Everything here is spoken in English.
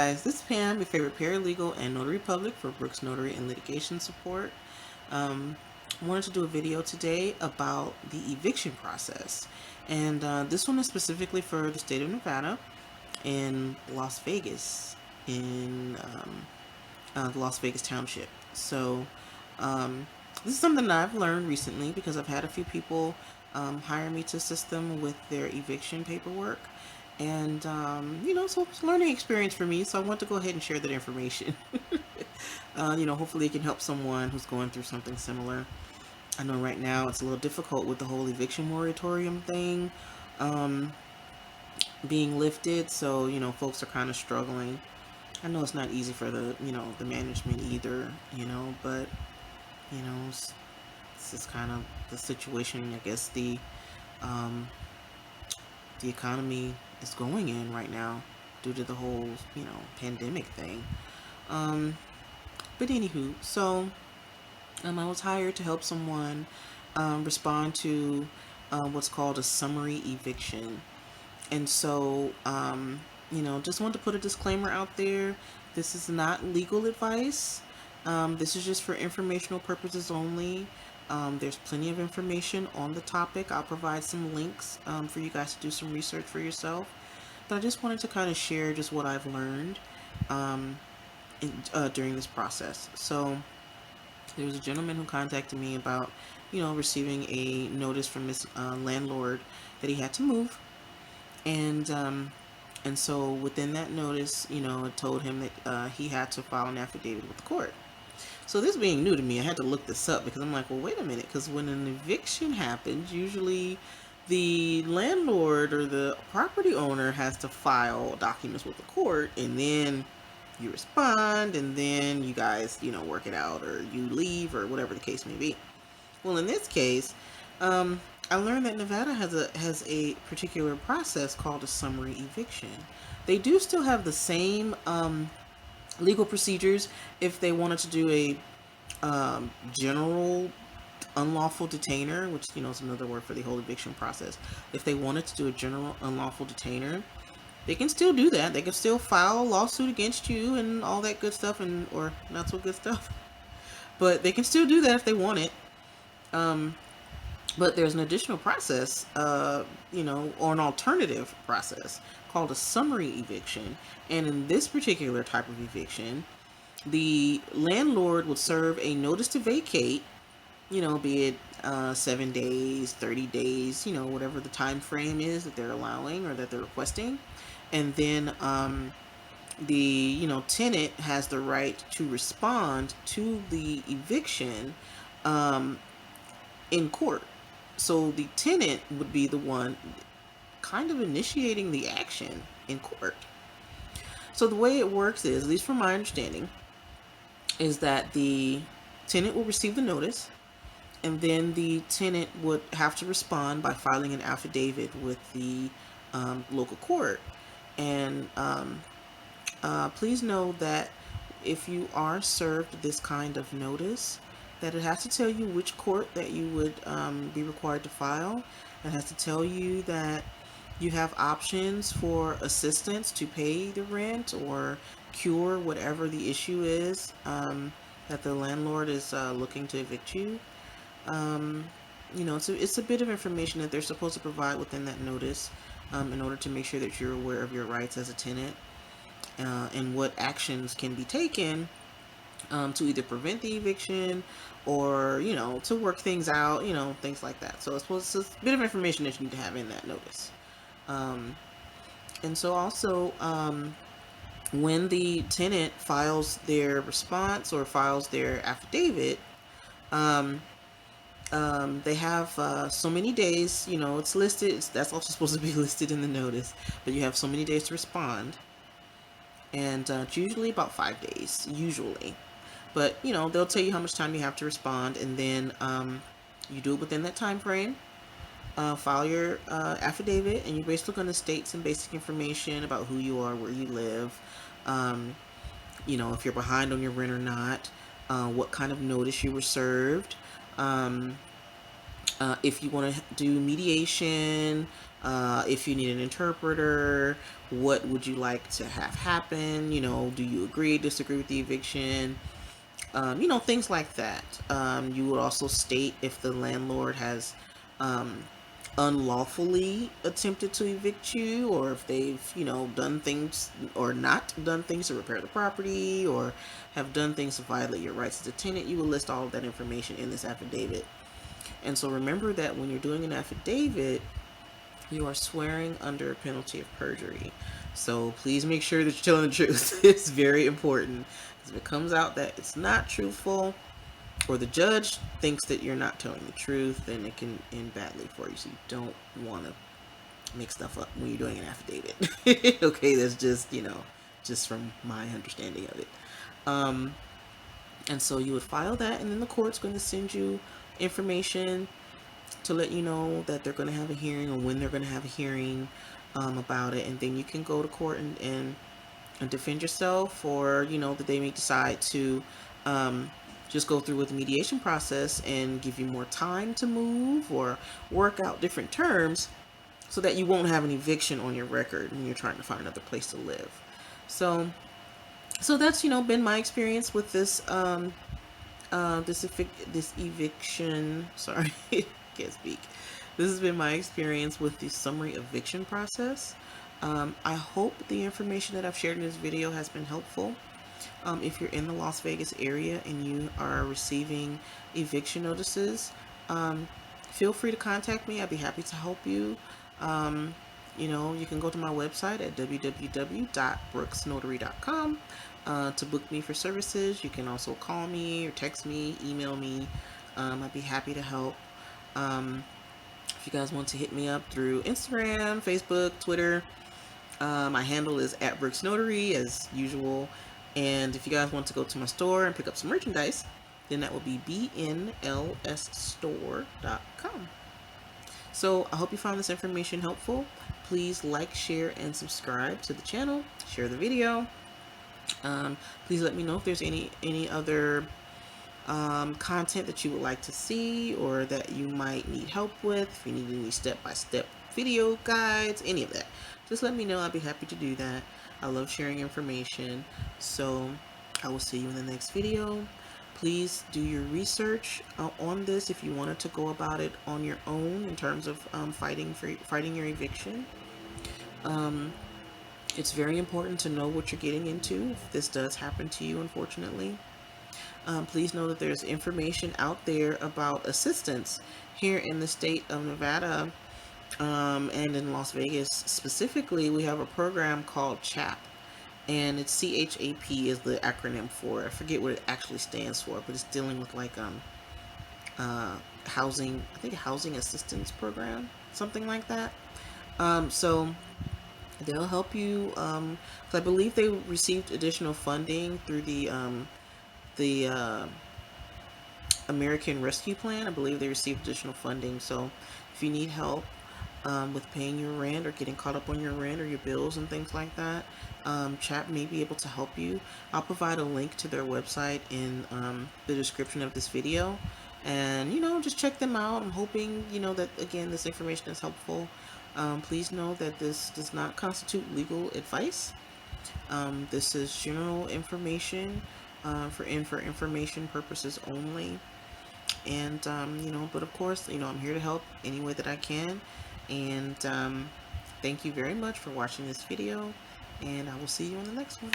guys, this is Pam, your favorite paralegal and notary public for Brooks Notary and Litigation Support. I wanted to do a video today about the eviction process. And this one is specifically for the state of Nevada in Las Vegas, in the Las Vegas Township. So this is something that I've learned recently because I've had a few people hire me to assist them with their eviction paperwork. And, so it's a learning experience for me, so I want to go ahead and share that information. Hopefully it can help someone who's going through something similar. I know right now it's a little difficult with the whole eviction moratorium thing being lifted, so, folks are kind of struggling. I know it's not easy for the management either, but, it's just kind of the situation, I guess, um, the economy is going in right now due to the whole, pandemic thing. But anywho, so I was hired to help someone respond to what's called a summary eviction. And so, just wanted to put a disclaimer out there. This is not legal advice. This is just for informational purposes only. There's plenty of information on the topic. I'll provide some links for you guys to do some research for yourself. But I just wanted to kind of share just what I've learned during this process. So there was a gentleman who contacted me about, receiving a notice from his landlord that he had to move. And so within that notice, it told him that he had to file an affidavit with the court. So this being new to me, I had to look this up because I'm like, well, wait a minute, because when an eviction happens, usually the landlord or the property owner has to file documents with the court, and then you respond, and then you guys, work it out, or you leave, or whatever the case may be. Well, in this case, I learned that Nevada has a particular process called a summary eviction. They do still have the same legal procedures if they wanted to do a general unlawful detainer, which is another word for the whole eviction process. If they wanted to do a general unlawful detainer, they can still do that. They can still file a lawsuit against you and all that good stuff, or not so good stuff. But they can still do that if they want it. But there's an additional process, or an alternative process called a summary eviction. And in this particular type of eviction, the landlord would serve a notice to vacate, be it 7 days, 30 days, whatever the time frame is that they're allowing or that they're requesting. And then the tenant has the right to respond to the eviction in court. So the tenant would be the one kind of initiating the action in court. So the way it works is, at least from my understanding, is that the tenant will receive the notice, and then the tenant would have to respond by filing an affidavit with the local court. And please know that if you are served this kind of notice, that it has to tell you which court that you would be required to file. It has to tell you that you have options for assistance to pay the rent or cure whatever the issue is that the landlord is looking to evict you. It's a bit of information that they're supposed to provide within that notice in order to make sure that you're aware of your rights as a tenant and what actions can be taken to either prevent the eviction or, to work things out, things like that. So it's a bit of information that you need to have in that notice. And so also, when the tenant files their response or files their affidavit, they have so many days, it's listed, that's also supposed to be listed in the notice, but you have so many days to respond. And it's usually about 5 days, usually. But, they'll tell you how much time you have to respond, and then you do it within that time frame. File your affidavit, and you're basically going to state some basic information about who you are, where you live, if you're behind on your rent or not, what kind of notice you were served, If you want to do mediation, if you need an interpreter, what would you like to have happen? Do you agree, disagree with the eviction? Things like that. You would also state if the landlord has um, unlawfully attempted to evict you, or if they've, done things or not done things to repair the property, or have done things to violate your rights as a tenant. You will list all of that information in this affidavit. And so remember that when you're doing an affidavit, you are swearing under a penalty of perjury. So please make sure that you're telling the truth. It's very important. Because if it comes out that it's not truthful, or the judge thinks that you're not telling the truth, then it can end badly for you. So you don't want to make stuff up when you're doing an affidavit. Okay, that's just from my understanding of it. Um, and so you would file that, and then the court's going to send you information to let you know that they're going to have a hearing, or when they're going to have a hearing about it. And then you can go to court and defend yourself, or that they may decide to just go through with the mediation process and give you more time to move, or work out different terms so that you won't have an eviction on your record when you're trying to find another place to live. So that's been my experience with this this eviction. Sorry, can't speak. This has been my experience with the summary eviction process. I hope the information that I've shared in this video has been helpful. If you're in the Las Vegas area and you are receiving eviction notices, feel free to contact me. I'd be happy to help you. You can go to my website at www.brooksnotary.com to book me for services. You can also call me or text me, email me. I'd be happy to help. If you guys want to hit me up through Instagram, Facebook, Twitter, my handle is @brooksnotary as usual. And if you guys want to go to my store and pick up some merchandise, then that will be bnlsstore.com. So I hope you found this information helpful. Please like, share, and subscribe to the channel. Share the video. Please let me know if there's any other content that you would like to see, or that you might need help with. If you need any step-by-step video guides, any of that, just let me know. I'd be happy to do that. I love sharing information. So I will see you in the next video. Please do your research on this if you wanted to go about it on your own in terms of fighting your eviction. It's very important to know what you're getting into if this does happen to you, unfortunately. Please know that there's information out there about assistance here in the state of Nevada, and in Las Vegas specifically. We have a program called CHAP, and it's CHAP is the acronym for it. I forget what it actually stands for, but it's dealing with like housing, I think a housing assistance program, something like that. So they'll help you. I believe they received additional funding through the American Rescue Plan. I believe they received additional funding. So if you need help with paying your rent, or getting caught up on your rent or your bills and things like that, CHAP may be able to help you. I'll provide a link to their website in the description of this video, and just check them out. I'm hoping that, again, this information is helpful. Please know that this does not constitute legal advice. This is general information for information purposes only. And but of course, I'm here to help any way that I can. And thank you very much for watching this video, and I will see you on the next one.